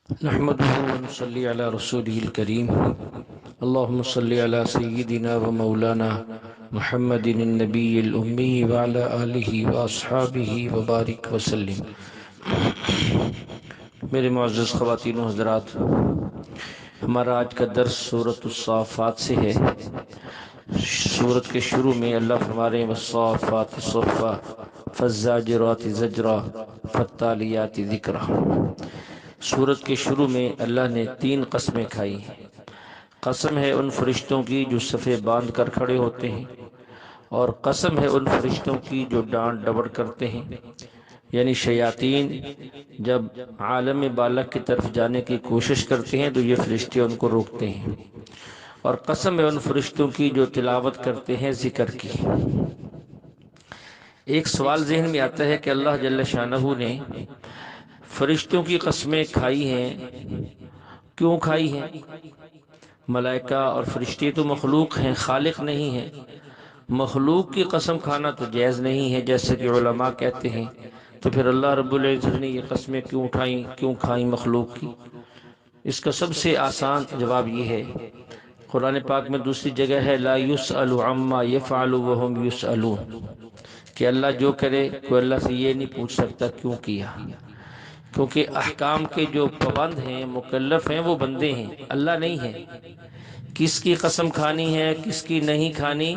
نحمده ونصلي على رسوله الكريم اللهم صل على سيدنا ومولانا محمد النبي الأمي وعلى آله وأصحابه وبارك وسلم۔ میرے معزز خواتین و حضرات، ہمارا آج کا درس سورۃ الصافات سے ہے۔ سورت کے شروع میں اللہ فرما رہے ہیں والصافات صفا فالزاجرات زجرا فالتالیات ذکرا۔ سورت کے شروع میں اللہ نے 3 قسمیں کھائی ہیں۔ قسم ہے ان فرشتوں کی جو صفیں باندھ کر کھڑے ہوتے ہیں، اور قسم ہے ان فرشتوں کی جو ڈانٹ ڈبڑ کرتے ہیں، یعنی شیاطین جب عالم بالا کی طرف جانے کی کوشش کرتے ہیں تو یہ فرشتے ان کو روکتے ہیں، اور قسم ہے ان فرشتوں کی جو تلاوت کرتے ہیں ذکر کی۔ ایک سوال ذہن میں آتا ہے کہ اللہ جل شانہ نے فرشتوں کی قسمیں کھائی ہیں، کیوں کھائی ہیں؟ ملائکہ اور فرشتے تو مخلوق ہیں، خالق نہیں ہیں۔ مخلوق کی قسم کھانا تو جائز نہیں ہے، جیسے کہ علماء کہتے ہیں۔ تو پھر اللہ رب العزت نے یہ قسمیں کیوں کھائیں مخلوق کی؟ اس کا سب سے آسان جواب یہ ہے، قرآن پاک میں دوسری جگہ ہے لا یسأل عما یفعل وهم یسألون، کہ اللہ جو کرے کوئی اللہ سے یہ نہیں پوچھ سکتا کیوں کیا، کیونکہ احکام کے جو پابند ہیں، مکلف ہیں، وہ بندے ہیں، اللہ نہیں ہے۔ کس کی قسم کھانی ہے، کس کی نہیں کھانی،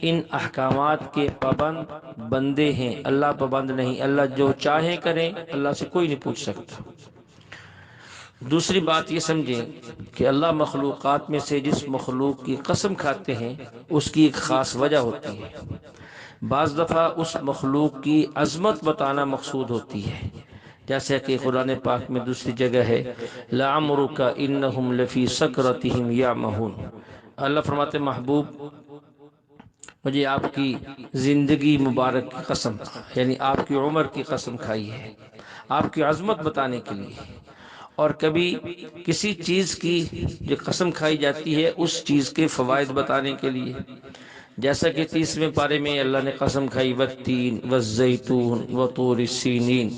ان احکامات کے پابند بندے ہیں، اللہ پابند نہیں۔ اللہ جو چاہے کریں، اللہ سے کوئی نہیں پوچھ سکتا۔ دوسری بات یہ سمجھیں کہ اللہ مخلوقات میں سے جس مخلوق کی قسم کھاتے ہیں اس کی ایک خاص وجہ ہوتی ہے۔ بعض دفعہ اس مخلوق کی عظمت بتانا مقصود ہوتی ہے، جیسے کہ قرآن پاک میں دوسری جگہ ہے لعمرک انہم لفی سکرتہم یعمہون۔ اللہ فرماتے محبوب مجھے آپ کی زندگی مبارک کی قسم، یعنی آپ کی عمر کی قسم کھائی ہے، آپ کی عظمت بتانے کے لیے۔ اور کبھی کسی چیز کی جو قسم کھائی جاتی ہے اس چیز کے فوائد بتانے کے لیے، جیسا کہ 30ویں پارے میں اللہ نے قسم کھائی والتین والزیتون وطور سینین۔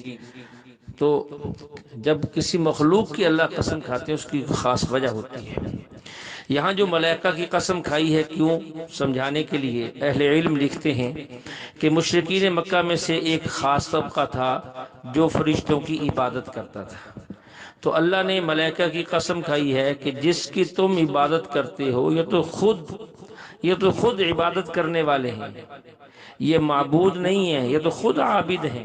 تو جب کسی مخلوق کی اللہ قسم کھاتے ہیں اس کی خاص وجہ ہوتی ہے۔ یہاں جو ملائکہ کی قسم کھائی ہے کیوں، سمجھانے کے لیے اہل علم لکھتے ہیں کہ مشرکین مکہ میں سے ایک خاص طبقہ تھا جو فرشتوں کی عبادت کرتا تھا، تو اللہ نے ملائکہ کی قسم کھائی ہے کہ جس کی تم عبادت کرتے ہو یہ تو خود عبادت کرنے والے ہیں، یہ معبود نہیں ہے، یہ تو خود عابد ہیں،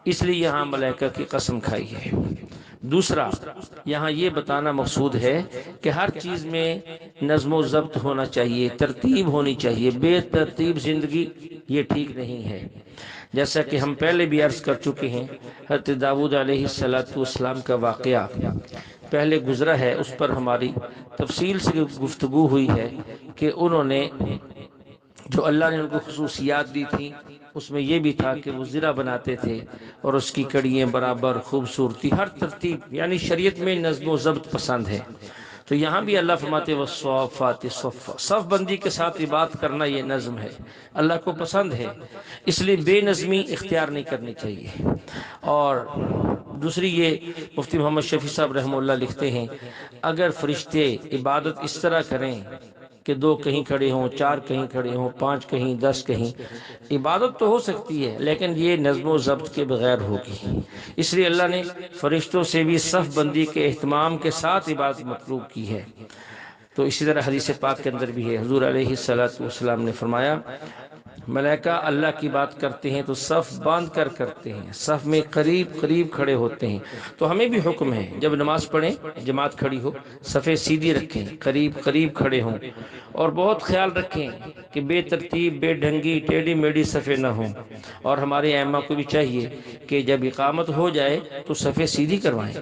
اس لیے یہاں ملائکہ کی قسم کھائی ہے۔ دوسرا، یہاں یہ بتانا مقصود ہے کہ ہر چیز میں نظم و ضبط ہونا چاہیے، ترتیب ہونی چاہیے۔ بے ترتیب زندگی یہ ٹھیک نہیں ہے، جیسا کہ ہم پہلے بھی عرض کر چکے ہیں۔ حضرت داؤد علیہ السلام کا واقعہ پہلے گزرا ہے، اس پر ہماری تفصیل سے گفتگو ہوئی ہے کہ انہوں نے جو اللہ نے ان کو خصوصیات دی تھی اس میں یہ بھی تھا کہ وہ زرہ بناتے تھے اور اس کی کڑیاں برابر، خوبصورتی، ہر ترتیب، یعنی شریعت میں نظم و ضبط پسند ہے۔ تو یہاں بھی اللہ فرماتے والصافات صفا، صف بندی کے ساتھ عبادت کرنا یہ نظم ہے، اللہ کو پسند ہے، اس لیے بے نظمی اختیار نہیں کرنی چاہیے۔ اور دوسری یہ مفتی محمد شفیع صاحب رحمہ اللہ لکھتے ہیں اگر فرشتے عبادت اس طرح کریں کہ 2 کہیں کھڑے ہوں، 4 کہیں کھڑے ہوں، 5 کہیں، 10 کہیں، عبادت تو ہو سکتی ہے لیکن یہ نظم و ضبط کے بغیر ہوگی۔ اس لیے اللہ نے فرشتوں سے بھی صف بندی کے اہتمام کے ساتھ عبادت مطلوب کی ہے۔ تو اسی طرح حدیث پاک کے اندر بھی ہے، حضور علیہ السلام نے فرمایا ملائکہ اللہ کی بات کرتے ہیں تو صف باندھ کر کرتے ہیں، صف میں قریب قریب کھڑے ہوتے ہیں۔ تو ہمیں بھی حکم ہے جب نماز پڑھیں، جماعت کھڑی ہو، صفیں سیدھی رکھیں، قریب قریب کھڑے ہوں، اور بہت خیال رکھیں کہ بے ترتیب، بے ڈھنگی، ٹیڑھی میڑھی صفیں نہ ہوں۔ اور ہمارے ائمہ کو بھی چاہیے کہ جب اقامت ہو جائے تو صفیں سیدھی کروائیں،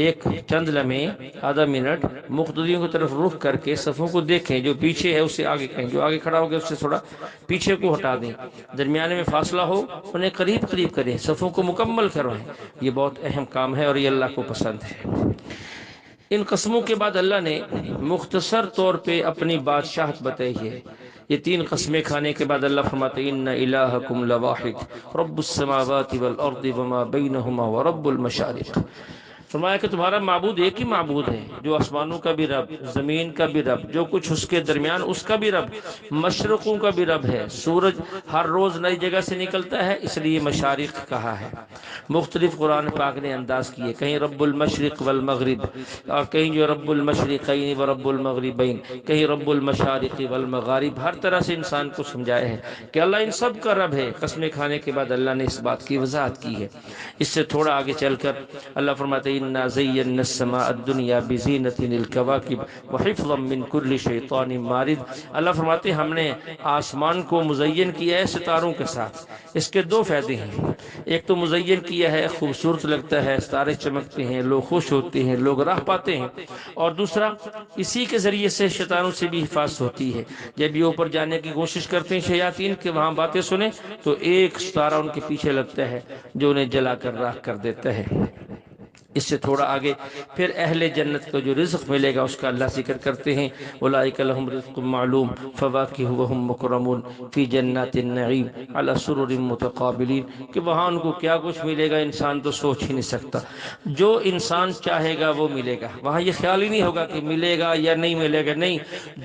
ایک چند لمحے، آدھا منٹ مقتدیوں کی طرف رخ کر کے صفوں کو دیکھیں، جو پیچھے ہے اس سے آگے کہیں، جو آگے کھڑا ہو گیا اس سے تھوڑا پیچھے کو ہٹا دیں، درمیانے میں فاصلہ ہو انہیں قریب قریب کریں، صفوں کو مکمل کروائیں۔ یہ بہت اہم کام ہے اور یہ اللہ کو پسند ہے۔ ان قسموں کے بعد اللہ نے مختصر طور پہ اپنی بادشاہت بتائی ہے۔ یہ 3 قسمیں کھانے کے بعد اللہ فرماتے ان الہکم لواحد رب السماوات والارض وما بینہما ورب المشارق۔ فرمایا کہ تمہارا معبود ایک ہی معبود ہے جو آسمانوں کا بھی رب، زمین کا بھی رب، جو کچھ اس کے درمیان اس کا بھی رب، مشرقوں کا بھی رب ہے۔ سورج ہر روز نئی جگہ سے نکلتا ہے، اس لیے مشارق کہا ہے۔ مختلف قرآن پاک نے انداز کیے، کہیں رب المشرق والمغرب، اور کہیں جو رب المشرقین و رب المغربین، کہیں رب المشارق والمغارب۔ ہر طرح سے انسان کو سمجھایا ہے کہ اللہ ان سب کا رب ہے۔ قسمیں کھانے کے بعد اللہ نے اس بات کی وضاحت کی ہے۔ اس سے تھوڑا آگے چل کر اللہ فرماتے ہیں انا زینا السماء الدنیا بزینۃ الکواکب وحفظا من کل شیطان مارد۔ اللہ فرماتے ہیں ہم نے آسمان کو مزین کیا ہے ستاروں کے ساتھ۔ اس کے دو فائدے ہیں، ایک تو مزین کیا ہے، خوبصورت لگتا ہے، ستارے چمکتے ہیں، لوگ خوش ہوتے ہیں، لوگ راہ پاتے ہیں، اور دوسرا اسی کے ذریعے سے شیطانوں سے بھی حفاظت ہوتی ہے۔ جب یہ اوپر جانے کی کوشش کرتے ہیں شیاطین کے وہاں باتیں سنیں تو ایک ستارہ ان کے پیچھے لگتا ہے جو انہیں جلا کر راکھ کر دیتا ہے۔ اس سے تھوڑا آگے پھر اہل جنت کو جو رزق ملے گا اس کا اللہ ذکر کرتے ہیں، اولئک لہم رزق معلوم فواکہ وہم مکرمون فی جنات النعیم علی سرر متقابلین، کہ وہاں ان کو کیا کچھ ملے گا انسان تو سوچ ہی نہیں سکتا۔ جو انسان چاہے گا وہ ملے گا، وہاں یہ خیال ہی نہیں ہوگا کہ ملے گا یا نہیں ملے گا، نہیں،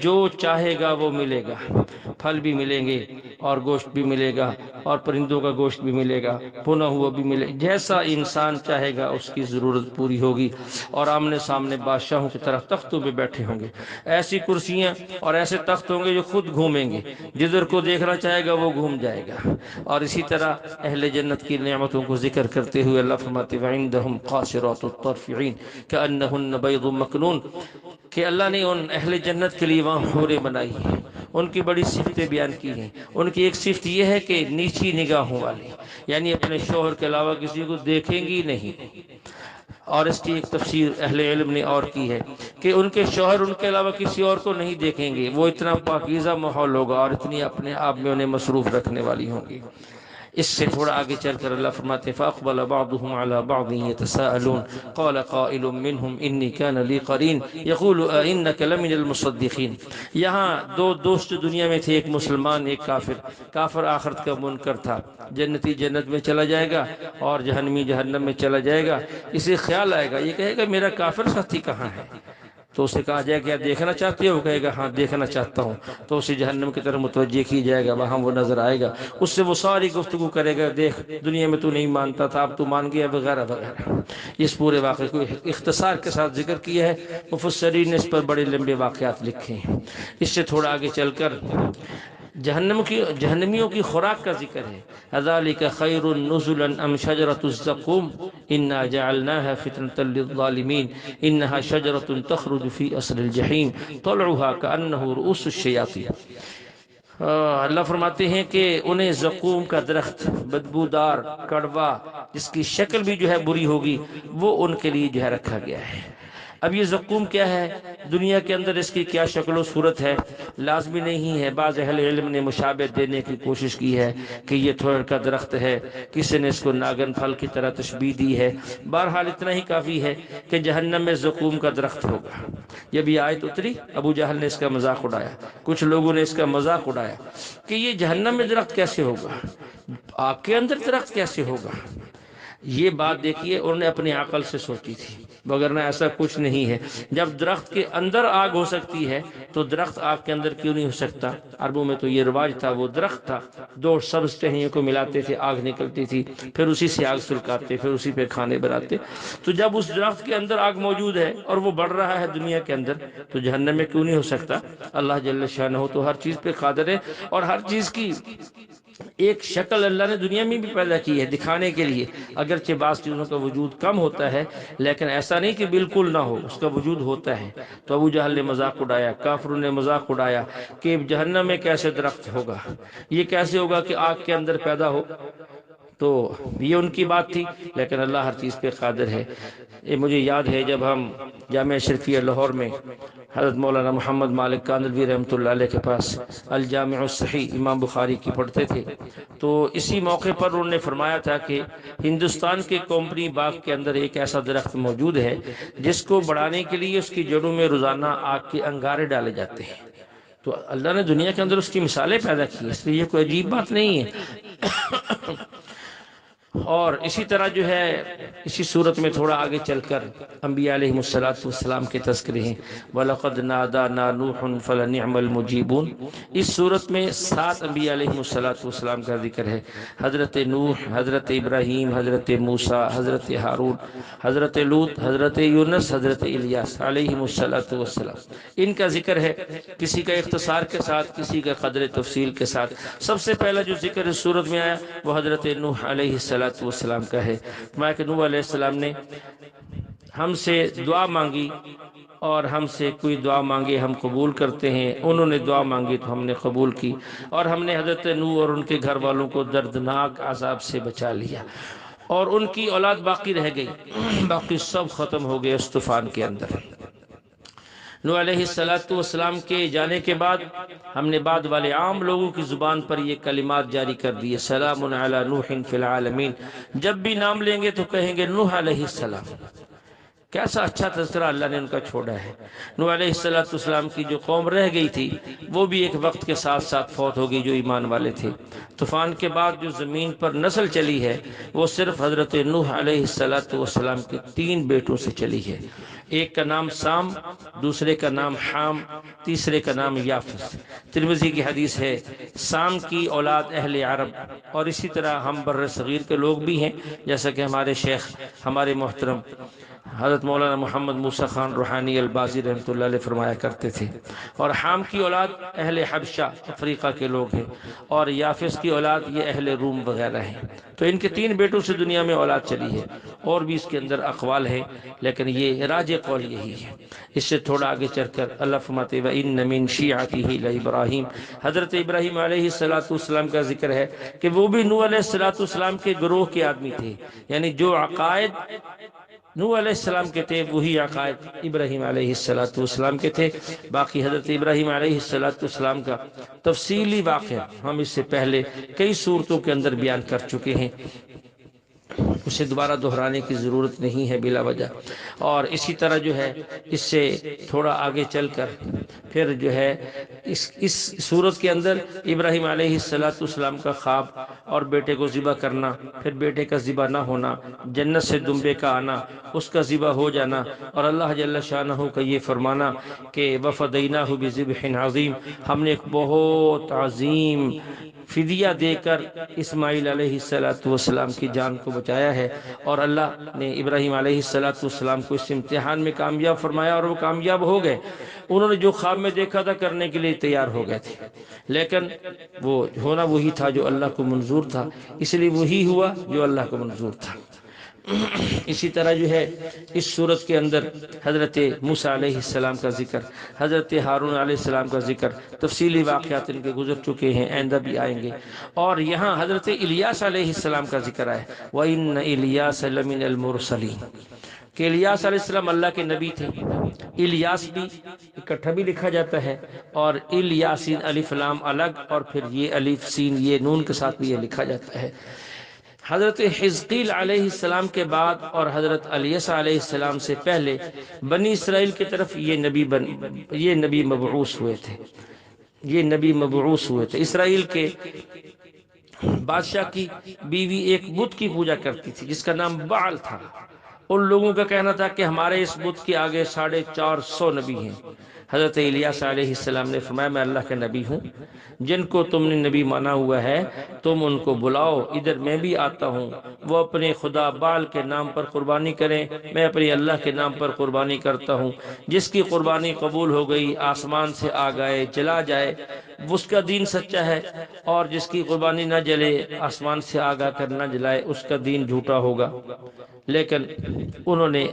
جو چاہے گا وہ ملے گا۔ پھل بھی ملیں گے اور گوشت بھی ملے گا اور پرندوں کا گوشت بھی ملے گا، بھنا ہوا بھی ملے گا، جیسا انسان چاہے گا اس کی ضرورت پوری ہوگی۔ اور آمنے سامنے بادشاہوں کی طرح تختوں پہ بیٹھے ہوں گے، ایسی کرسیاں اور ایسے تخت ہوں گے جو خود گھومیں گے، جدھر کو دیکھنا چاہے گا وہ گھوم جائے گا۔ اور اسی طرح اہل جنت کی نعمتوں کو ذکر کرتے ہوئے اللہ فرماتے وعندہم قاصرات الطرف عین کأنہن بیض مکنون، کہ اللہ نے ان اہل جنت کے لیے وہاں حوریں بنائی ہیں۔ ان کی بڑی صفتیں بیان کی ہیں۔ ان کی ایک صفت یہ ہے کہ نیچی نگاہوں والی، یعنی اپنے شوہر کے علاوہ کسی کو دیکھیں گی نہیں۔ اور اس کی ایک تفسیر اہل علم نے اور کی ہے کہ ان کے شوہر ان کے علاوہ کسی اور کو نہیں دیکھیں گے، وہ اتنا پاکیزہ ماحول ہوگا اور اتنی اپنے آپ میں انہیں مصروف رکھنے والی ہوں گی۔ اس سے تھوڑا آگے چل کر اللہ فرماتے فاقبل بعضهم على بعض يتساءلون قال قائل منهم انی كان لي قرین یقول انك لمن المصدقین۔ یہاں دو دوست دنیا میں تھے، ایک مسلمان ایک کافر۔ کافر آخرت کا منکر تھا، جنتی جنت میں چلا جائے گا اور جہنمی جہنم میں چلا جائے گا۔ اسے خیال آئے گا، یہ کہے گا میرا کافر ساتھی کہاں ہے؟ تو اسے کہا جائے کہ آپ دیکھنا چاہتے ہو؟ وہ کہے گا ہاں دیکھنا چاہتا ہوں۔ تو اسے جہنم کی طرف متوجہ کی جائے گا، وہاں وہ نظر آئے گا، اس سے وہ ساری گفتگو کرے گا، دیکھ دنیا میں تو نہیں مانتا تھا اب تو مان گیا، وغیرہ وغیرہ۔ اس پورے واقعے کو اختصار کے ساتھ ذکر کیا ہے، مفسرین نے اس پر بڑے لمبے واقعات لکھے ہیں۔ اس سے تھوڑا آگے چل کر جہنمیوں کی خوراک کا ذکر ہے، اذالک خیر نزلا ام شجرۃ الزقوم انا جعلناها فتنة للظالمین انها شجرۃ تخرج فی اصل الجحیم طلعها كأنه رؤوس الشیاطین۔ اللہ فرماتے ہیں کہ انہیں زقوم کا درخت بدبودار کڑوا جس کی شکل بھی جو ہے بری ہوگی وہ ان کے لیے جو ہے رکھا گیا ہے۔ اب یہ زقوم کیا ہے، دنیا کے اندر اس کی کیا شکل و صورت ہے لازمی نہیں ہے، بعض اہل علم نے مشابہ دینے کی کوشش کی ہے کہ یہ تھوڑ کا درخت ہے، کسی نے اس کو ناگن پھل کی طرح تشبیہ دی ہے۔ بہرحال اتنا ہی کافی ہے کہ جہنم میں زقوم کا درخت ہوگا۔ جب یہ آیت اتری ابو جہل نے اس کا مذاق اڑایا، کچھ لوگوں نے اس کا مذاق اڑایا کہ یہ جہنم میں درخت کیسے ہوگا، آگ کے اندر درخت کیسے ہوگا۔ یہ بات دیکھیے انہوں نے اپنی عقل سے سوچی تھی، وگرنہ ایسا کچھ نہیں ہے۔ جب درخت کے اندر آگ ہو سکتی ہے تو درخت آگ کے اندر کیوں نہیں ہو سکتا؟ عربوں میں تو یہ رواج تھا، وہ درخت تھا، دو سبز ٹہنیوں کو ملاتے تھے، آگ نکلتی تھی، پھر اسی سے آگ سلکاتے، پھر اسی پہ کھانے بناتے۔ تو جب اس درخت کے اندر آگ موجود ہے اور وہ بڑھ رہا ہے دنیا کے اندر تو جہنم میں کیوں نہیں ہو سکتا؟ اللہ جل شانہ تو ہر چیز پہ قادر ہے، اور ہر چیز کی ایک شکل اللہ نے دنیا میں بھی پیدا کی ہے دکھانے کے لیے۔ اگرچہ بعض چیزوں کا وجود کم ہوتا ہے لیکن ایسا نہیں کہ بالکل نہ ہو، اس کا وجود ہوتا ہے۔ تو ابو جہل نے مذاق اڑایا، کافروں نے مذاق اڑایا کہ جہنم میں کیسے درخت ہوگا، یہ کیسے ہوگا کہ آگ کے اندر پیدا ہو۔ تو یہ ان کی بات تھی، لیکن اللہ ہر چیز پہ قادر ہے۔ یہ مجھے یاد ہے جب ہم جامعہ اشرفیہ لاہور میں حضرت مولانا محمد مالک کاندھلوی رحمۃ اللہ علیہ کے پاس الجامع الصحیح امام بخاری کی پڑھتے تھے، تو اسی موقع پر انہوں نے فرمایا تھا کہ ہندوستان کے کمپنی باغ کے اندر ایک ایسا درخت موجود ہے جس کو بڑھانے کے لیے اس کی جڑوں میں روزانہ آگ کے انگارے ڈالے جاتے ہیں۔ تو اللہ نے دنیا کے اندر اس کی مثالیں پیدا کی، اس لیے یہ کوئی عجیب بات نہیں ہے۔ اور اسی طرح جو ہے اسی صورت میں تھوڑا آگے چل کر انبیاء علیہ السلام کے تذکرے ہیں۔ وَلَقَدْ نَادَانَا نُوحٌ فَلَنِعْمَ الْمُجِيبُونَ۔ اس صورت میں 7 انبیاء علیہ السلام کا ذکر ہے۔ حضرت نوح، حضرت ابراہیم، حضرت موسیٰ، حضرت ہارون، حضرت لوط، حضرت یونس، حضرت الیاس علیہ السلام، ان کا ذکر ہے، کسی کا اختصار کے ساتھ، کسی کا قدر تفصیل کے ساتھ۔ سب سے پہلا جو ذکر اس صورت میں آیا وہ حضرت نوح علیہ السلام کا ہے۔ کہ نوح علیہ السلام نے ہم سے دعا مانگی اور ہم سے کوئی دعا مانگے ہم قبول کرتے ہیں، انہوں نے دعا مانگی تو ہم نے قبول کی، اور ہم نے حضرت نوح اور ان کے گھر والوں کو دردناک عذاب سے بچا لیا، اور ان کی اولاد باقی رہ گئی، باقی سب ختم ہو گئے اس طوفان کے اندر۔ نوح علیہ السلام کے جانے کے بعد ہم نے بعد والے عام لوگوں کی زبان پر یہ کلمات جاری کر دیے، سلام علی نوح فی العالمین۔ جب بھی نام لیں گے تو کہیں گے نوح علیہ السلام۔ کیسا اچھا تذکرہ اللہ نے ان کا چھوڑا ہے۔ نوح علیہ السلام کی جو قوم رہ گئی تھی وہ بھی ایک وقت کے ساتھ ساتھ فوت ہو گئی، جو ایمان والے تھے۔ طوفان کے بعد جو زمین پر نسل چلی ہے وہ صرف حضرت نوح علیہ السلام کے 3 بیٹوں سے چلی ہے۔ ایک کا نام سام، دوسرے کا نام حام، تیسرے کا نام یافس۔ ترمذی کی حدیث ہے، سام کی اولاد اہل عرب، اور اسی طرح ہم بر صغیر کے لوگ بھی ہیں، جیسا کہ ہمارے شیخ ہمارے محترم حضرت مولانا محمد موسیٰ خان روحانی البازی رحمۃ اللہ علیہ فرمایا کرتے تھے۔ اور حام کی اولاد اہل حبشہ افریقہ کے لوگ ہیں، اور یافس کی اولاد یہ اہل روم وغیرہ ہیں۔ تو ان کے 3 بیٹوں سے دنیا میں اولاد چلی ہے، اور بھی اس کے اندر اقوال ہیں، لیکن یہ راجح قول یہی ہے۔ اس سے تھوڑا آگے چل کر اللہ فرماتے وَإِنَّ مِن شِيعَتِهِ لَإِبْرَاهِيمَ۔ حضرت ابراہیم علیہ السلام کا ذکر ہے کہ وہ بھی نوح علیہ السلام کے گروہ کے آدمی تھے، یعنی جو عقائد نوح علیہ السلام کے تھے وہی عقائد ابراہیم علیہ السلام کے تھے۔ باقی حضرت ابراہیم علیہ السلام کا تفصیلی واقعہ ہم اس سے پہلے کئی صورتوں کے اندر بیان کر چکے ہیں، اسے دوبارہ دہرانے کی ضرورت نہیں ہے بلا وجہ۔ اور اسی طرح جو ہے اس سے تھوڑا آگے چل کر پھر جو ہے اس صورت کے اندر ابراہیم علیہ السلام کا خواب اور بیٹے کو ذبح کرنا، پھر بیٹے کا ذبح نہ ہونا، جنت سے دمبے کا آنا، اس کا ذبح ہو جانا، اور اللہ جل شانہ کا یہ فرمانا کہ وَفَدَيْنَاهُ بِذِبْحٍ عَظِيمٍ، ہم نے ایک بہت عظیم فدیہ دے کر اسماعیل علیہ السلام کی جان کو بچایا ہے۔ اور اللہ نے ابراہیم علیہ السلام کو اس امتحان میں کامیاب فرمایا، اور وہ کامیاب ہو گئے۔ انہوں نے جو خواب میں دیکھا تھا کرنے کے لیے تیار ہو گئے تھے، لیکن وہ ہونا وہی تھا جو اللہ کو منظور تھا، اس لیے وہی ہوا جو اللہ کو منظور تھا۔ اسی طرح جو ہے اس صورت کے اندر حضرت موسیٰ علیہ السلام کا ذکر، حضرت ہارون علیہ السلام کا ذکر، تفصیلی واقعات ان کے گزر چکے ہیں، آئندہ بھی آئیں گے۔ اور یہاں حضرت الیاس علیہ السلام کا ذکر ہے، وَإِنَّ إِلْيَاسَ لَمِنَ الْمُرْسَلِينَ، کہ الیاس علیہ السلام اللہ کے نبی تھے۔ الیاس بھی اکٹھا بھی لکھا جاتا ہے، اور الیاسین الف لام الگ، اور پھر یہ الف سین یہ نون کے ساتھ بھی یہ لکھا جاتا ہے۔ حضرت حزقیل علیہ السلام کے بعد اور حضرت الیسع علیہ السلام سے پہلے بنی اسرائیل کی طرف یہ نبی مبعوث ہوئے تھے، یہ نبی مبعوث ہوئے تھے۔ اسرائیل کے بادشاہ کی بیوی ایک بت کی پوجا کرتی تھی جس کا نام بعل تھا۔ ان لوگوں کا کہنا تھا کہ ہمارے اس بت کے آگے 450 نبی ہیں۔ حضرت الیاس علیہ السلام نے فرمایا میں اللہ کا نبی ہوں، جن کو تم نے نبی مانا ہوا ہے تم ان کو بلاؤ، ادھر میں بھی آتا ہوں، وہ اپنے خدا بعل کے نام پر قربانی کریں، میں اپنے اللہ کے نام پر قربانی کرتا ہوں۔ جس کی قربانی قبول ہو گئی آسمان سے آ گئے جلا جائے اس کا دین سچا ہے، اور جس کی قربانی نہ جلے آسمان سے آگا کر نہ جلائے اس کا دین جھوٹا ہوگا۔ لیکن انہوں نے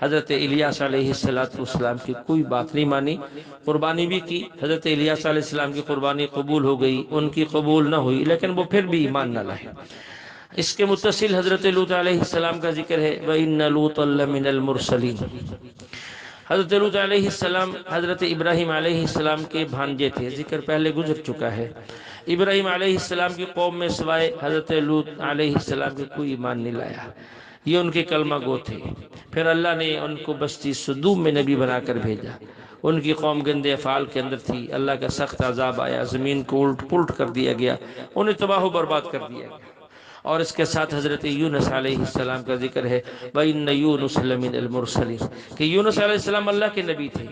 حضرت الیاس علیہ السلام کی کوئی بات نہیں مانی، قربانی بھی کی، حضرت الیاس علیہ السلام کی قربانی قبول ہو گئی، ان کی قبول نہ ہوئی، لیکن وہ پھر بھی ایمان نہ لائے۔ اس کے متصل حضرت لوط علیہ السلام کا ذکر ہے، وَإِنَّ لُوطًا لَّمِنَ الْمُرْسَلِينَ۔ حضرت لوط علیہ السلام حضرت ابراہیم علیہ السلام کے بھانجے تھے، ذکر پہلے گزر چکا ہے۔ ابراہیم علیہ السلام کی قوم میں سوائے حضرت لوط علیہ السلام کے کوئی ایمان نہیں لایا، یہ ان کے کلمہ گو تھے۔ پھر اللہ نے ان کو بستی سدوم میں نبی بنا کر بھیجا، ان کی قوم گندے افعال کے اندر تھی، اللہ کا سخت عذاب آیا، زمین کو الٹ پلٹ کر دیا گیا، انہیں تباہ و برباد کر دیا گیا۔ اور اس کے ساتھ حضرت یونس علیہ السلام کا ذکر ہے وَإِنَّ يُونُسَ لَمِنَ الْمُرْسَلِينَ کہ یونس علیہ السلام اللہ کے نبی تھے،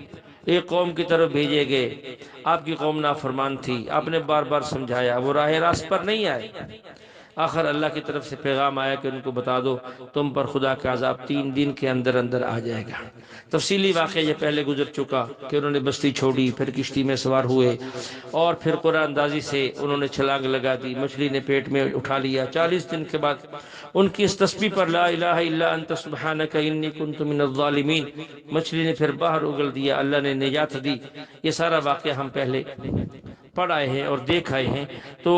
ایک قوم کی طرف بھیجے گئے، آپ کی قوم نافرمان تھی، آپ نے بار بار سمجھایا، وہ راہ راست پر نہیں آئے، آخر اللہ کی طرف سے پیغام آیا کہ ان کو بتا دو تم پر خدا کا عذاب 3 دن کے اندر اندر آ جائے گا۔ تفصیلی واقعہ یہ پہلے گزر چکا کہ انہوں نے بستی چھوڑی، پھر کشتی میں سوار ہوئے اور پھر قرآن اندازی سے انہوں نے چھلانگ لگا دی، مچھلی نے پیٹ میں اٹھا لیا۔ 40 دن کے بعد ان کی اس تسبیح پر لا الہ الا انت سبحانک انی کنت من الظالمین، مچھلی نے پھر باہر اگل دیا، اللہ نے نجات دی۔ یہ سارا واقعہ ہم پہلے پڑھ آئے ہیں اور دیکھ آئے ہیں۔ تو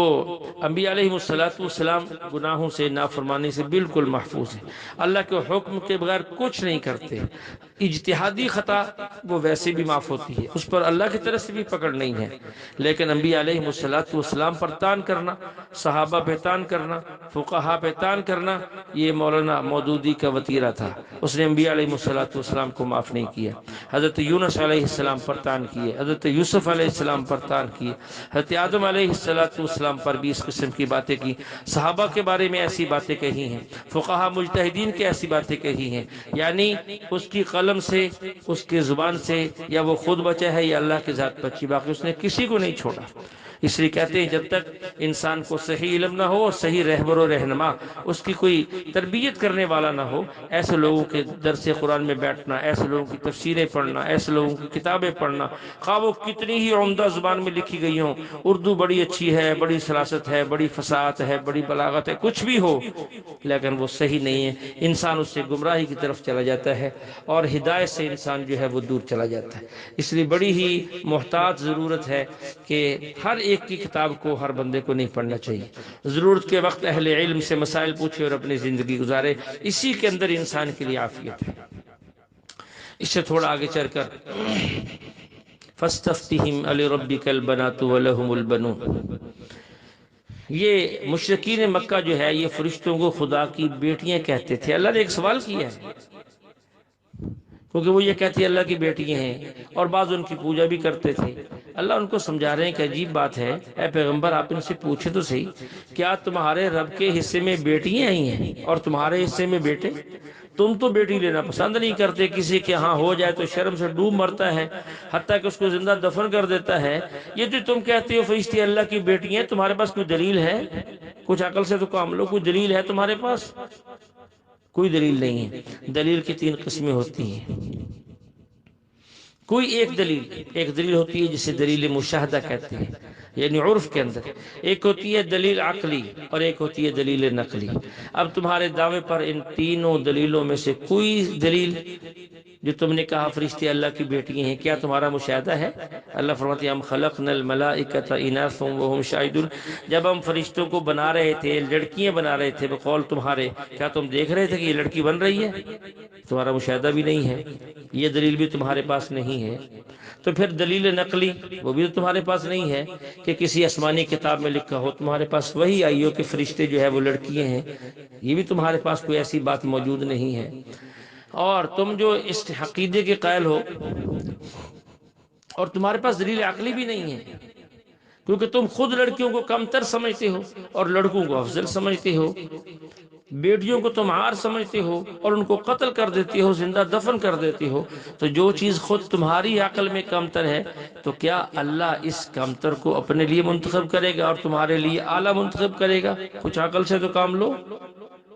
انبیاء علیہ السلام گناہوں سے، نافرمانی سے بالکل محفوظ ہیں، اللہ کے حکم کے بغیر کچھ نہیں کرتے۔ اجتہادی خطا وہ ویسے بھی معاف ہوتی ہے، اس پر اللہ کی طرف سے بھی پکڑ نہیں ہے، لیکن انبیاء علیہ السلام پر تان کرنا، صحابہ پہ تان کرنا، فقہا پہ تان کرنا، یہ مولانا مودودی کا وتیرہ تھا، اس نے انبیاء علیہ السلام کو معاف نہیں کیا۔ حضرت یونس علیہ السلام پر تان کیے، حضرت یوسف علیہ السلام پر تان کیے، حضرت آدم علیہ السلام پر بھی اس قسم کی باتیں کی، صحابہ کے بارے میں ایسی باتیں کہی ہیں، فقہا مجتہدین کے ایسی باتیں کہی ہیں، یعنی اس کی قلم سے، اس کی زبان سے، یا وہ خود بچا ہے یا اللہ کی ذات بچی، باقی اس نے کسی کو نہیں چھوڑا۔ اس لیے کہتے ہیں جب تک انسان کو صحیح علم نہ ہو اور صحیح رہبر و رہنما، اس کی کوئی تربیت کرنے والا نہ ہو، ایسے لوگوں کے درس قرآن میں بیٹھنا، ایسے لوگوں کی تفسیریں پڑھنا، ایسے لوگوں کی کتابیں پڑھنا، خواہ وہ کتنی ہی عمدہ زبان میں لکھی گئی ہوں، اردو بڑی اچھی ہے، بڑی سلاست ہے، بڑی فصاحت ہے، بڑی بلاغت ہے، کچھ بھی ہو، لیکن وہ صحیح نہیں ہے، انسان اس سے گمراہی کی طرف چلا جاتا ہے اور ہدایت سے انسان جو ہے وہ دور چلا جاتا ہے۔ اس لیے بڑی ہی محتاط ضرورت ہے کہ ہر ایک کی کتاب کو ہر بندے کو نہیں پڑھنا چاہیے، ضرورت کے وقت اہل علم سے مسائل پوچھے اور اپنی زندگی گزارے، اسی کے اندر انسان کے لیے عافیت ہے۔ اس سے تھوڑا آگے چل کر فَاسْتَفْتِهِمْ أَلِرَبِّكَ الْبَنَاتُ وَلَهُمُ الْبَنُونَ، یہ مشرکین مکہ جو ہے یہ فرشتوں کو خدا کی بیٹیاں کہتے تھے۔ اللہ نے ایک سوال کیا ہے، کیونکہ وہ یہ کہتی اللہ کی بیٹیاں ہیں اور بعض ان کی پوجا بھی کرتے تھے۔ اللہ ان کو سمجھا رہے ہیں کہ عجیب بات ہے، اے پیغمبر آپ ان سے پوچھے تو صحیح، کیا تمہارے رب کے حصے میں بیٹیاں ہی ہیں اور تمہارے حصے میں بیٹے؟ تم تو بیٹی لینا پسند نہیں کرتے، کسی کے ہاں ہو جائے تو شرم سے ڈوب مرتا ہے، حتیٰ کہ اس کو زندہ دفن کر دیتا ہے۔ یہ جو تم کہتے ہو فرشتے اللہ کی بیٹیاں، تمہارے پاس کوئی دلیل ہے؟ کچھ عقل سے تو کام لو، کوئی دلیل ہے تمہارے پاس؟ کوئی دلیل نہیں ہے۔ دلیل کی 3 قسمیں ہوتی ہیں، کوئی ایک دلیل ہوتی ہے جسے دلیل مشاہدہ کہتے ہیں، یعنی عرف کے اندر، ایک ہوتی ہے دلیل عقلی اور ایک ہوتی ہے دلیل نقلی۔ اب تمہارے دعوے پر ان تینوں دلیلوں میں سے کوئی دلیل جو تم نے کہا فرشتے اللہ کی بیٹی ہیں، کیا تمہارا مشاہدہ ہے؟ اللہ فرماتے ہیں ہم خلقنا الملائکۃ اناثا وہم شاہدون، جب ہم فرشتوں کو بنا رہے تھے، لڑکیاں بنا رہے تھے بقول تمہارے، کیا تم دیکھ رہے تھے کہ یہ لڑکی بن رہی ہے؟ تمہارا مشاہدہ بھی نہیں ہے، یہ دلیل بھی تمہارے پاس نہیں ہے۔ تو پھر دلیل نقلی وہ بھی تمہارے پاس نہیں ہے کہ کسی آسمانی کتاب میں لکھا ہو، تمہارے پاس وہی آئی ہو کہ فرشتے جو ہے وہ لڑکیاں ہیں، یہ بھی تمہارے پاس کوئی ایسی بات موجود نہیں ہے۔ اور تم جو اس عقیدے کے قائل ہو اور تمہارے پاس دلیل عقلی بھی نہیں ہے، کیونکہ تم خود لڑکیوں کو کم تر سمجھتے ہو اور لڑکوں کو افضل سمجھتے ہو، بیٹیوں کو تم عار سمجھتے ہو اور ان کو قتل کر دیتے ہو، زندہ دفن کر دیتے ہو۔ تو جو چیز خود تمہاری عقل میں کمتر ہے، تو کیا اللہ اس کمتر کو اپنے لیے منتخب کرے گا اور تمہارے لیے اعلیٰ منتخب کرے گا؟ کچھ عقل سے تو کام لو۔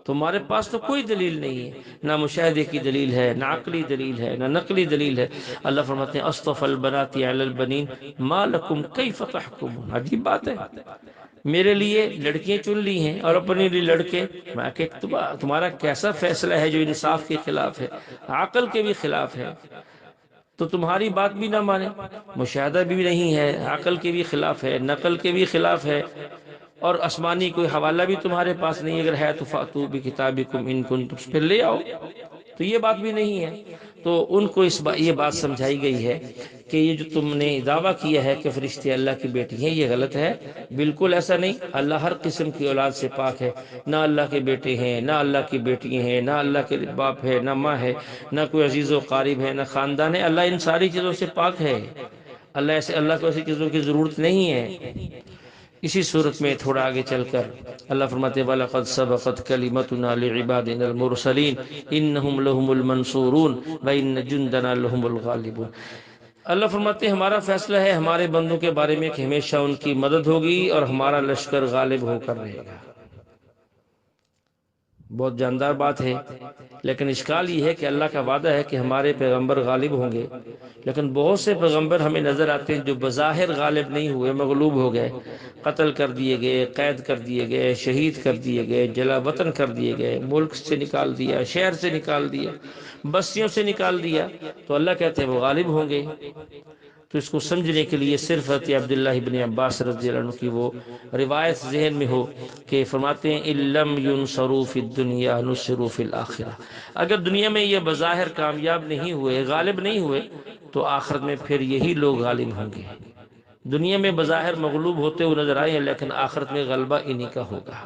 تمہارے پاس تو کوئی دلیل نہیں ہے، نہ مشاہدے کی دلیل ہے، نہ عقلی دلیل ہے، نہ نقلی دلیل ہے۔ اللہ فرماتے ہیں اصطفى البنات علی البنین ما لکم کیف تحکمون، عجیب بات ہے، میرے لیے لڑکیاں چن لی ہیں اور اپنے لیے لڑکے، میں کہ تمہارا کیسا فیصلہ ہے جو انصاف کے خلاف ہے، عقل کے بھی خلاف ہے؟ تو تمہاری بات بھی نہ مانے، مشاہدہ بھی نہیں ہے، عقل کے بھی خلاف ہے، نقل کے بھی خلاف ہے، اور آسمانی کوئی حوالہ بھی تمہارے پاس نہیں، اگر ہے تو فاتو بکتابکم ان کنتم، پھر لے آؤ، تو یہ بات بھی نہیں ہے۔ تو ان کو یہ بات سمجھائی گئی ہے کہ یہ جو تم نے دعویٰ کیا ہے کہ فرشتے اللہ کی بیٹی ہیں، یہ غلط ہے، بالکل ایسا نہیں۔ اللہ ہر قسم کی اولاد سے پاک ہے، نہ اللہ کے بیٹے ہیں، نہ اللہ کی بیٹی ہیں، نہ اللہ کے باپ ہے، نہ ماں ہے، نہ کوئی عزیز و قارب ہے، نہ خاندان ہے، اللہ ان ساری چیزوں سے پاک ہے۔ اللہ کو ایسی چیزوں کی ضرورت نہیں ہے۔ اسی صورت میں تھوڑا آگے چل کر اللہ فرماتے ہیں وَلَقَدْ سَبَقَتْ كَلِمَتُنَا لِعِبَادِنَا الْمُرْسَلِينَ إِنَّهُمْ لَهُمُ الْمَنْصُورُونَ وَإِنَّ جُنْدَنَا لَهُمُ الْغَالِبُونَ۔ اللہ فرماتے ہیں ہمارا فیصلہ ہے ہمارے بندوں کے بارے میں کہ ہمیشہ ان کی مدد ہوگی اور ہمارا لشکر غالب ہو کر رہے گا۔ بہت جاندار بات ہے، لیکن اشکال یہ ہے کہ اللہ کا وعدہ ہے کہ ہمارے پیغمبر غالب ہوں گے، لیکن بہت سے پیغمبر ہمیں نظر آتے ہیں جو بظاہر غالب نہیں ہوئے، مغلوب ہو گئے، قتل کر دیے گئے، قید کر دیے گئے، شہید کر دیے گئے، جلا وطن کر دیے گئے، ملک سے نکال دیا، شہر سے نکال دیا، بستیوں سے نکال دیا، تو اللہ کہتے ہیں وہ غالب ہوں گے۔ تو اس کو سمجھنے کے لیے صرف حضرت عبداللہ ابن عباس رضی اللہ عنہ کی وہ روایت ذہن میں ہو کہ فرماتے ہیں اِلَّمْ يُنْصَرُوا فِي الدُّنْيَا نُصِرُوا فِي الْآخِرَةِ، اگر دنیا میں یہ بظاہر کامیاب نہیں ہوئے، غالب نہیں ہوئے، تو آخرت میں پھر یہی لوگ غالب ہوں گے۔ دنیا میں بظاہر مغلوب ہوتے ہوئے نظر آئے ہیں، لیکن آخرت میں غلبہ انہی کا ہوگا،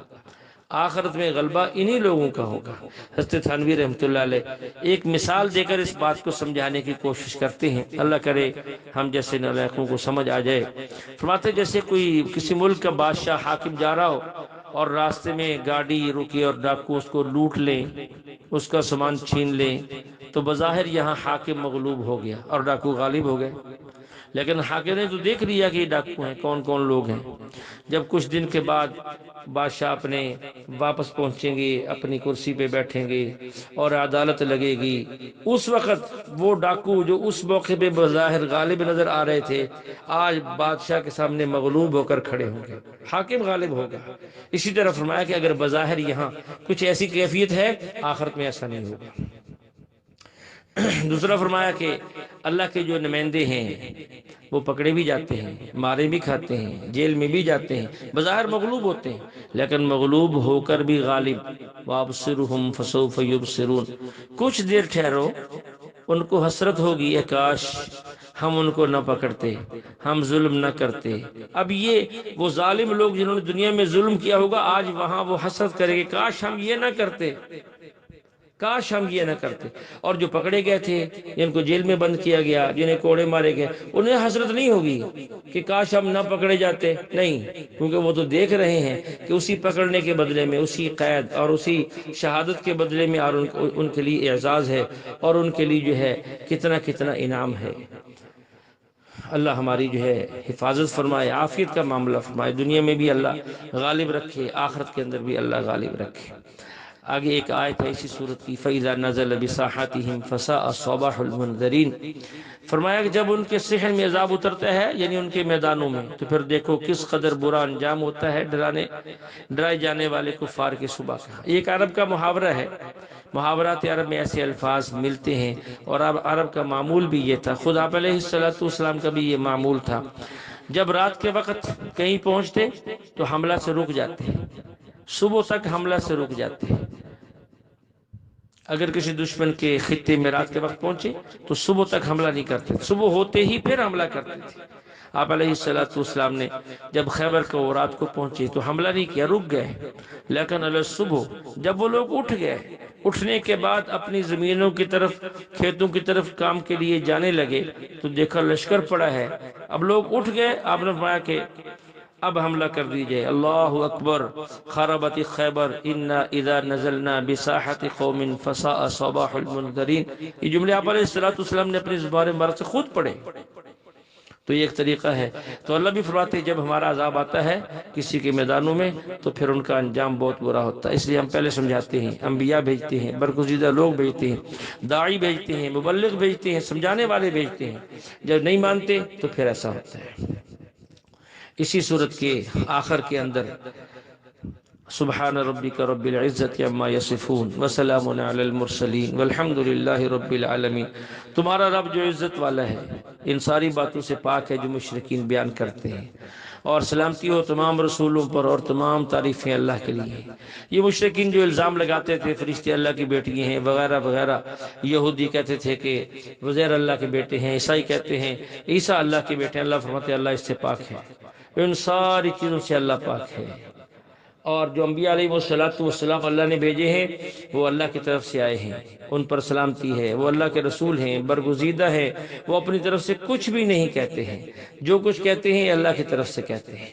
آخرت میں غلبہ انہی لوگوں کا ہوگا۔ حضرت تھانوی رحمۃ اللہ علیہ ایک مثال دے کر اس بات کو سمجھانے کی کوشش کرتے ہیں، اللہ کرے ہم جیسے نالائقوں کو سمجھ آ جائے۔ فرماتے جیسے کوئی کسی ملک کا بادشاہ حاکم جا رہا ہو اور راستے میں گاڑی رکی اور ڈاکو اس کو لوٹ لیں، اس کا سامان چھین لیں، تو بظاہر یہاں حاکم مغلوب ہو گیا اور ڈاکو غالب ہو گئے، لیکن حاکم نے تو دیکھ لیا کہ یہ ڈاکو ہیں، کون کون لوگ ہیں۔ جب کچھ دن کے بعد بادشاہ اپنے واپس پہنچیں گے، اپنی کرسی پہ بیٹھیں گے اور عدالت لگے گی، اس وقت وہ ڈاکو جو اس موقع پہ بظاہر غالب نظر آ رہے تھے، آج بادشاہ کے سامنے مغلوب ہو کر کھڑے ہوں گے، حاکم غالب ہوگا۔ اسی طرح فرمایا کہ اگر بظاہر یہاں کچھ ایسی کیفیت ہے، آخرت میں ایسا نہیں ہوگا۔ دوسرا فرمایا کہ اللہ کے جو نمائندے ہیں وہ پکڑے بھی جاتے ہیں، مارے بھی کھاتے ہیں، جیل میں بھی جاتے ہیں، بظاہر مغلوب ہوتے ہیں، لیکن مغلوب ہو کر بھی غالب۔ وَأَبْصِرْهُمْ فَسَوْفَ يُبْصِرُونَ، کچھ دیر ٹھہرو، ان کو حسرت ہوگی کہ کاش ہم ان کو نہ پکڑتے، ہم ظلم نہ کرتے۔ اب یہ وہ ظالم لوگ جنہوں نے دنیا میں ظلم کیا ہوگا، آج وہاں وہ حسرت کریں گے کاش ہم یہ نہ کرتے، کاش ہم یہ نہ کرتے۔ اور جو پکڑے گئے تھے، جن کو جیل میں بند کیا گیا، جنہیں کوڑے مارے گئے، انہیں حسرت نہیں ہوگی کہ کاش ہم نہ پکڑے جاتے، نہیں، کیونکہ وہ تو دیکھ رہے ہیں کہ اسی پکڑنے کے بدلے میں، اسی قید اور اسی شہادت کے بدلے میں اور ان کے لیے اعزاز ہے اور ان کے لیے جو ہے کتنا کتنا انعام ہے۔ اللہ ہماری جو ہے حفاظت فرمائے، عافیت کا معاملہ فرمائے، دنیا میں بھی اللہ غالب رکھے، آخرت کے اندر بھی اللہ غالب رکھے۔ آگے ایک آیت ہے اسی صورت کی فَإِذَا نَزَلَ بِسَاحَتِهِمْ فَسَاءَ صَبَاحُ الْمُنذَرِينَ، فرمایا کہ جب ان کے صحن میں عذاب اترتا ہے، یعنی ان کے میدانوں میں، تو پھر دیکھو کس قدر برا انجام ہوتا ہے ڈرائے جانے والے کفار کی صبح کا۔ ایک عرب کا محاورہ ہے، محاورات عرب میں ایسے الفاظ ملتے ہیں، اور اب عرب کا معمول بھی یہ تھا، خود آپ علیہ السلام کا بھی یہ معمول تھا، جب رات کے وقت کہیں پہنچتے تو حملہ سے رک جاتے، صبح تک حملہ سے رک جاتے۔ اگر کسی دشمن کے خطے میں رات کے وقت پہنچے تو صبح تک حملہ نہیں کرتے، صبح ہوتے ہی پھر حملہ کرتے تھے۔ آپ علیہ السلام نے جب خیبر کو رات کو پہنچے تو حملہ نہیں کیا، رک گئے، لیکن علیہ صبح جب وہ لوگ اٹھ گئے، اٹھنے کے بعد اپنی زمینوں کی طرف، کھیتوں کی طرف کام کے لیے جانے لگے تو دیکھا لشکر پڑا ہے، اب لوگ اٹھ گئے، آپ نے فرمایا کہ اب حملہ کر دیجئے، اللہ اکبر، خربت خیبر انا اذا نزلنا بساحت قوم فساء صباح المنذرین۔ یہ جملے آپ علیہ السلام نے اپنی زبان مبارک سے خود پڑھے، تو یہ ایک طریقہ ہے۔ تو اللہ بھی فرماتے ہیں جب ہمارا عذاب آتا ہے کسی کے میدانوں میں تو پھر ان کا انجام بہت برا ہوتا ہے، اس لیے ہم پہلے سمجھاتے ہیں، انبیاء بھیجتے ہیں، برگزیدہ لوگ بھیجتے ہیں، داعی بھیجتے ہیں، مبلغ بھیجتے ہیں، سمجھانے والے بھیجتے ہیں، جب نہیں مانتے تو پھر ایسا ہوتا ہے۔ اسی صورت کے آخر کے اندر سبحان ربک رب العزت عما یصفون وسلام علی المرسلین والحمد للہ رب العالمین۔ تمہارا رب جو عزت والا ہے، ان ساری باتوں سے پاک ہے جو مشرکین بیان کرتے ہیں، اور سلامتی ہو تمام رسولوں پر اور تمام تعریفیں اللہ کے لیے۔ یہ مشرکین جو الزام لگاتے تھے فرشتے اللہ کی بیٹی ہیں وغیرہ وغیرہ، یہودی کہتے تھے کہ عزیر اللہ کے بیٹے ہیں، عیسائی کہتے ہیں عیسیٰ اللہ کے بیٹے ہیں، اللہ فرماتے ہیں اللہ اس سے پاک ہے، ان ساری چیزوں سے اللہ پاک ہے۔ اور جو انبیاء علیہ السلام اللہ نے بھیجے ہیں وہ اللہ کی طرف سے آئے ہیں، ان پر سلامتی ہے، وہ اللہ کے رسول ہیں، برگزیدہ ہے، وہ اپنی طرف سے کچھ بھی نہیں کہتے ہیں، جو کچھ کہتے ہیں اللہ کی طرف سے کہتے ہیں۔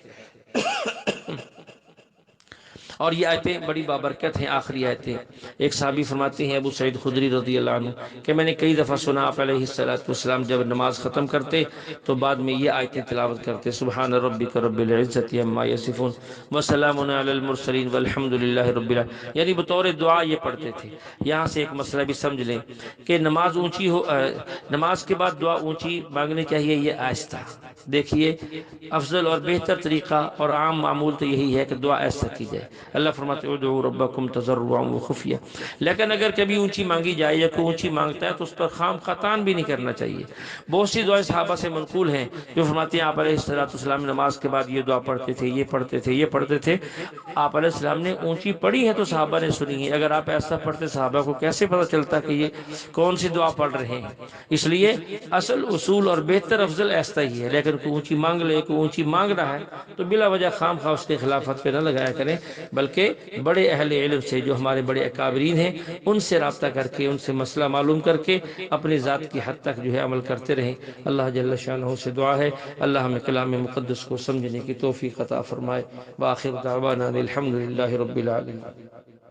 اور یہ آیتیں بڑی بابرکت ہیں، آخری آیتیں۔ ایک صحابی فرماتے ہیں ابو سعید خدری رضی اللہ عنہ کہ میں نے کئی دفعہ سنا آپ علیہ السلام جب نماز ختم کرتے تو بعد میں یہ آیتیں تلاوت کرتے، سبحان ربک رب العزت عما یصفون وسلام علی المرسلین والحمد للہ رب العالمین، یعنی بطور دعا یہ پڑھتے تھے۔ یہاں سے ایک مسئلہ بھی سمجھ لیں کہ نماز اونچی ہو، نماز کے بعد دعا اونچی مانگنی چاہیے، یہ آہستہ۔ دیکھیے افضل اور بہتر طریقہ اور عام معمول تو یہی ہے کہ دعا ایسا کی جائے۔ اللہ فرماتے ہیں ادعوا ربکم تضرعا وخفیا، لیکن اگر کبھی اونچی مانگی جائے یا کوئی اونچی مانگتا ہے تو اس پر خام خطان بھی نہیں کرنا چاہیے۔ بہت سی دعائیں صحابہ سے منقول ہیں جو فرماتے ہیں آپ علیہ السلام نماز کے بعد یہ دعا پڑھتے تھے، یہ پڑھتے تھے، یہ پڑھتے تھے۔ آپ علیہ السلام نے اونچی پڑھی ہے تو صحابہ نے سنی ہے، اگر آپ ایسا پڑھتے صحابہ کو کیسے پتہ چلتا کہ یہ کون سی دعا پڑھ رہے ہیں؟ اس لیے اصل اصول اور بہتر افضل ایسا ہی ہے، لیکن کوئی اونچی مانگ لے، کوئی اونچی مانگ رہا ہے تو بلا وجہ خام خواہ اس کے خلافت پہ نہ لگایا کریں، بلکہ بڑے اہل علم سے جو ہمارے بڑے اکابرین ہیں ان سے رابطہ کر کے، ان سے مسئلہ معلوم کر کے اپنی ذات کی حد تک جو ہے عمل کرتے رہیں۔ اللہ جل شانہ سے دعا ہے اللہ ہمیں کلام مقدس کو سمجھنے کی توفیق عطا فرمائے۔ وآخر دعوانا الحمد للہ رب العالمین۔